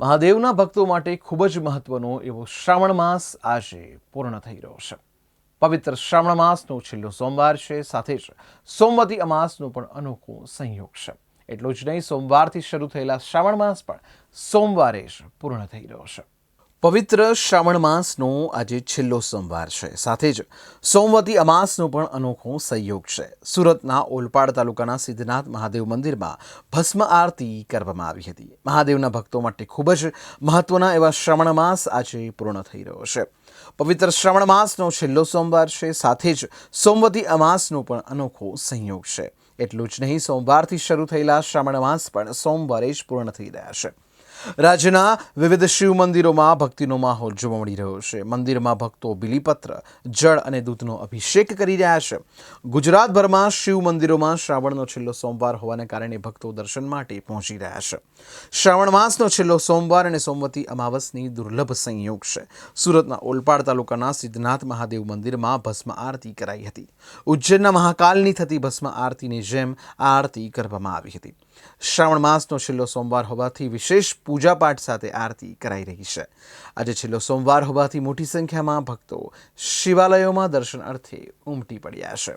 મહાદેવના ભક્તો માટે ખૂબ જ મહત્વનો એવો શ્રાવણ માસ આજે પૂર્ણ થઈ રહ્યો છે. પવિત્ર શ્રાવણ માસનો છેલ્લો સોમવાર છે, સાથે જ સોમવતી અમાસનો પણ અનોખો સંયોગ છે. એટલું જ નહીં, સોમવારથી શરૂ થયેલા શ્રાવણ માસ પણ સોમવારે જ પૂર્ણ થઈ રહ્યો છે. પવિત્ર શ્રાવણ માસનો આજે છેલ્લો સોમવાર છે, સાથે જ સોમવતી અમાસનો પણ અનોખો સંયોગ છે. સુરતના ઓલપાડ તાલુકાના સિદ્ધનાથ મહાદેવ મંદિરમાં ભસ્મ આરતી કરવામાં આવી હતી. મહાદેવના ભક્તો માટે ખૂબ જ મહત્વના એવા શ્રાવણ માસ આજે પૂર્ણ થઈ રહ્યો છે. પવિત્ર શ્રાવણ માસનો છેલ્લો સોમવાર છે, સાથે જ સોમવતી અમાસનો પણ અનોખો સંયોગ છે. એટલું જ નહીં, સોમવારથી શરૂ થયેલા શ્રાવણ માસ પણ સોમવારે જ પૂર્ણ થઈ રહ્યા છે. રાજ્યના વિવિધ શિવ મંદિરોમાં ભક્તિનો માહોલ જોવા મળી રહ્યો છે. મંદિરમાં ભક્તો બિલીપત્ર, જળ અને દૂધનો અભિષેક કરી રહ્યા છે. ગુજરાતભરમાં શિવ મંદિરોમાં શ્રાવણનો છેલ્લો સોમવાર હોવાને કારણે ભક્તો દર્શન માટે પહોંચી રહ્યા છે. શ્રાવણ માસનો છેલ્લો સોમવાર અને સોમવતી અમાવસની દુર્લભ સંયોગ છે. સુરતના ઓલપાડ તાલુકાના સિદ્ધનાથ મહાદેવ મંદિરમાં ભસ્મ આરતી કરાઈ હતી. ઉજ્જૈનના મહાકાલની થતી ભસ્મ આરતીની જેમ આ આરતી કરવામાં આવી હતી. શ્રાવણ માસનો છેલ્લો સોમવાર હોવાથી વિશેષ પૂજાપાઠ સાથે આરતી કરાઈ રહી છે. આજે છેલ્લો સોમવાર હોવાથી મોટી સંખ્યામાં ભક્તો શિવાલયોમાં દર્શન અર્થે ઉમટી પડ્યા છે.